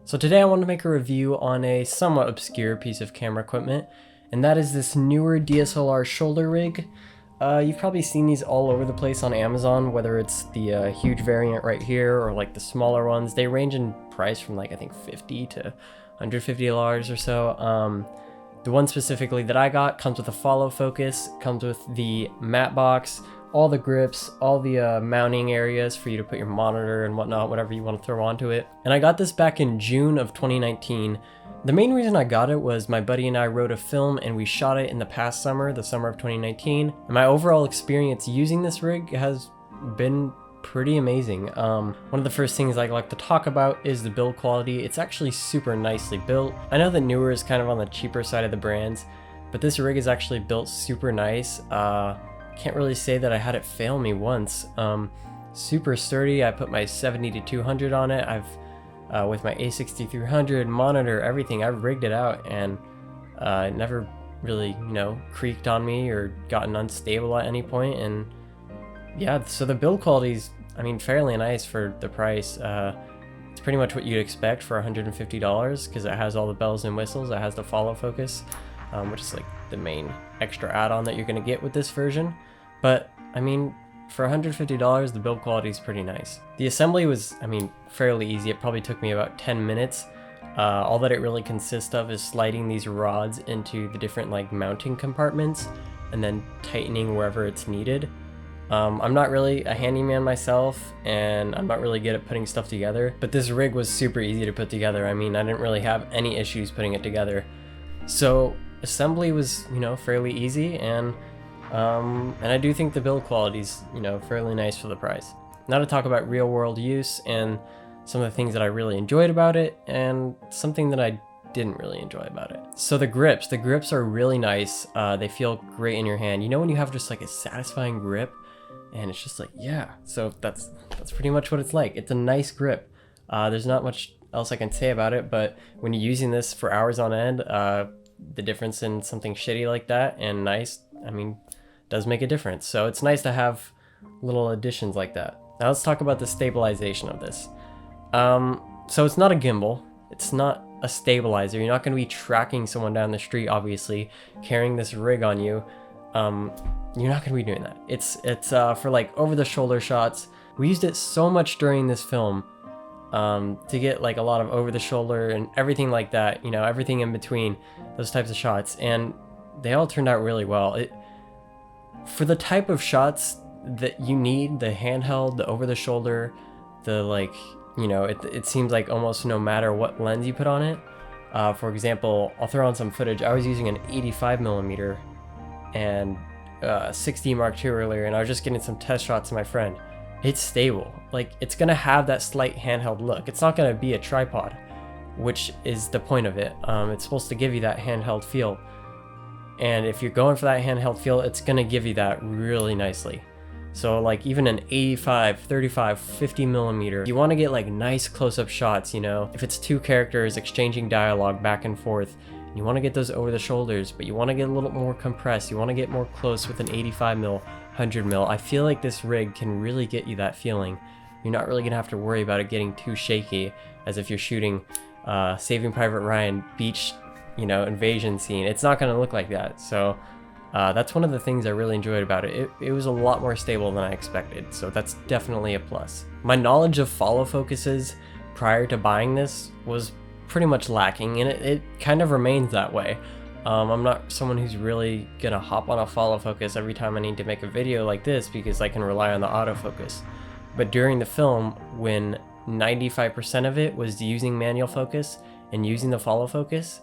So today I want to make a review on a somewhat obscure piece of camera equipment, and that is this Neewer DSLR shoulder rig. You've probably seen these all over the place on Amazon, whether it's the huge variant right here or like the smaller ones. They range in price from like I think $50 to $150 or so. The one specifically that I got comes with a follow focus, comes with the matte box, all the grips, all the mounting areas for you to put your monitor and whatnot, whatever you want to throw onto it. And I got this back in June of 2019. The main reason I got it was my buddy and I wrote a film and we shot it in the past summer, the summer of 2019. And my overall experience using this rig has been pretty amazing. One of the first things I like to talk about is the build quality. It's actually super nicely built. I know that Neewer is kind of on the cheaper side of the brands, but this rig is actually built super nice. Can't really say that I had it fail me once. Super sturdy. I put my 70 to 200 on it. I've with my A6300 monitor, everything, I've rigged it out, and it never really, creaked on me or gotten unstable at any point. And yeah, so the build quality's, fairly nice for the price. It's pretty much what you'd expect for $150 because it has all the bells and whistles. It has the follow focus, which is like the main extra add-on that you're going to get with this version. But for $150, the build quality is pretty nice. The assembly was, fairly easy. It probably took me about 10 minutes. All that it really consists of is sliding these rods into the different mounting compartments and then tightening wherever it's needed. I'm not really a handyman myself, and I'm not really good at putting stuff together, but this rig was super easy to put together. I didn't really have any issues putting it together. So assembly was, fairly easy, and I do think the build quality's, fairly nice for the price. Now to talk about real world use and some of the things that I really enjoyed about it and something that I didn't really enjoy about it. So the grips are really nice. They feel great in your hand. When you have just a satisfying grip and it's just yeah. So that's pretty much what it's like. It's a nice grip. There's not much else I can say about it, but when you're using this for hours on end, the difference in something shitty like that and nice, does make a difference. So it's nice to have little additions like that. Now let's talk about the stabilization of this. So it's not a gimbal. It's not a stabilizer. You're not going to be tracking someone down the street, obviously, carrying this rig on you. You're not going to be doing that. It's for over-the-shoulder shots. We used it so much during this film to get a lot of over-the-shoulder and everything like that. Everything in between those types of shots, and they all turned out really well. For the type of shots that you need, the handheld, the over-the-shoulder, it seems like almost no matter what lens you put on it. For example, I'll throw on some footage. I was using an 85mm and 6D Mark II earlier, and I was just getting some test shots of my friend. It's stable. It's gonna have that slight handheld look. It's not gonna be a tripod, which is the point of it. It's supposed to give you that handheld feel. And if you're going for that handheld feel, it's gonna give you that really nicely. So even an 85, 35, 50mm, you want to get nice close-up shots, if it's two characters exchanging dialogue back and forth, you want to get those over the shoulders, but you want to get a little more compressed, you want to get more close with an 85mm, 100mm. I feel like this rig can really get you that feeling. You're not really gonna have to worry about it getting too shaky as if you're shooting Saving Private Ryan beach, invasion scene. It's not gonna look like that. So that's one of the things I really enjoyed about it. It was a lot more stable than I expected, so that's definitely a plus. My knowledge of follow focuses prior to buying this was pretty much lacking, and it kind of remains that way. I'm not someone who's really gonna hop on a follow focus every time I need to make a video like this because I can rely on the autofocus. But during the film, when 95% of it was using manual focus and using the follow focus,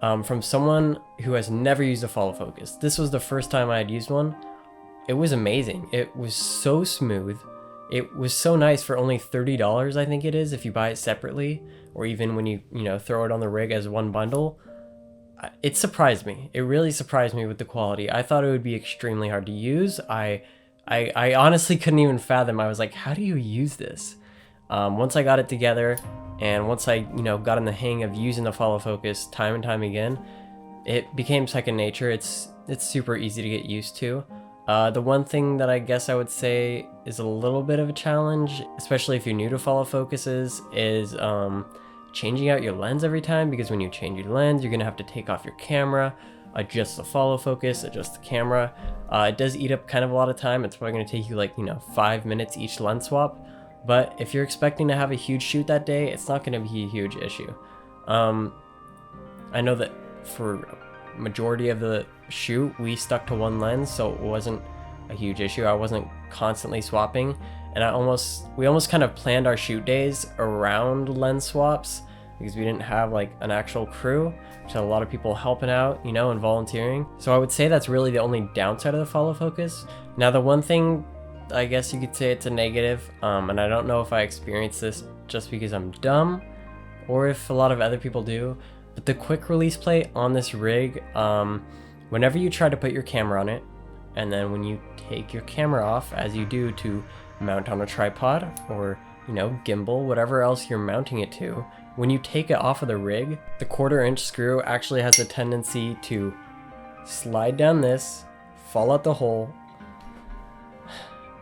from someone who has never used a follow focus, this was the first time I had used one. It was amazing. It was so smooth. It was so nice for only $30, I think it is, if you buy it separately, or even when you throw it on the rig as one bundle. It surprised me. It really surprised me with the quality. I thought it would be extremely hard to use. I honestly couldn't even fathom. I was like, how do you use this? Once I got it together, and once I got in the hang of using the follow focus time and time again, it became second nature. It's super easy to get used to. The one thing that I guess I would say is a little bit of a challenge, especially if you're new to follow focuses, is changing out your lens every time, because when you change your lens, you're gonna have to take off your camera, adjust the follow focus, adjust the camera. It does eat up kind of a lot of time. It's probably gonna take you like, 5 minutes each lens swap. But if you're expecting to have a huge shoot that day, it's not gonna be a huge issue. I know that for majority of the shoot, we stuck to one lens, so it wasn't a huge issue. I wasn't constantly swapping, and we almost kind of planned our shoot days around lens swaps, because we didn't have like an actual crew, which had a lot of people helping out, and volunteering. So I would say that's really the only downside of the follow focus. Now, the one thing, I guess you could say it's a negative, and I don't know if I experienced this just because I'm dumb or if a lot of other people do, but the quick release plate on this rig, whenever you try to put your camera on it, and then when you take your camera off, as you do to mount on a tripod or, gimbal, whatever else you're mounting it to, when you take it off of the rig, the 1/4" screw actually has a tendency to slide down this, fall out the hole,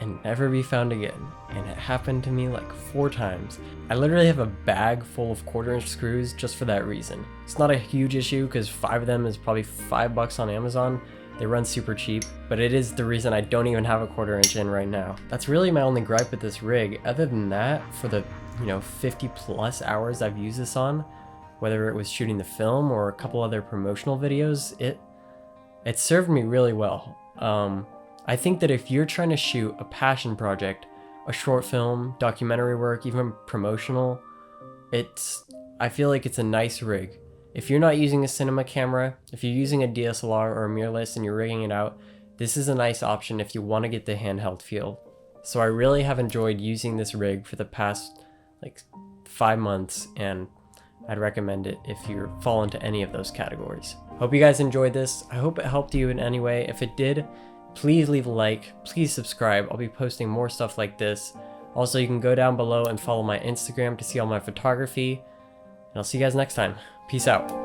and never be found again. And it happened to me like 4 times. I literally have a bag full of 1/4" screws just for that reason. It's not a huge issue because 5 of them is probably $5 on Amazon. They run super cheap, but it is the reason I don't even have a 1/4" in right now. That's really my only gripe with this rig. Other than that, for the 50 plus hours I've used this on, whether it was shooting the film or a couple other promotional videos, it served me really well. I think that if you're trying to shoot a passion project, a short film, documentary work, even promotional, I feel like it's a nice rig. If you're not using a cinema camera, if you're using a DSLR or a mirrorless and you're rigging it out, this is a nice option if you want to get the handheld feel. So I really have enjoyed using this rig for the past like 5 months, and I'd recommend it if you fall into any of those categories. Hope you guys enjoyed this. I hope it helped you in any way. If it did, please leave a like, please subscribe. I'll be posting more stuff like this. Also, you can go down below and follow my Instagram to see all my photography. And I'll see you guys next time. Peace out.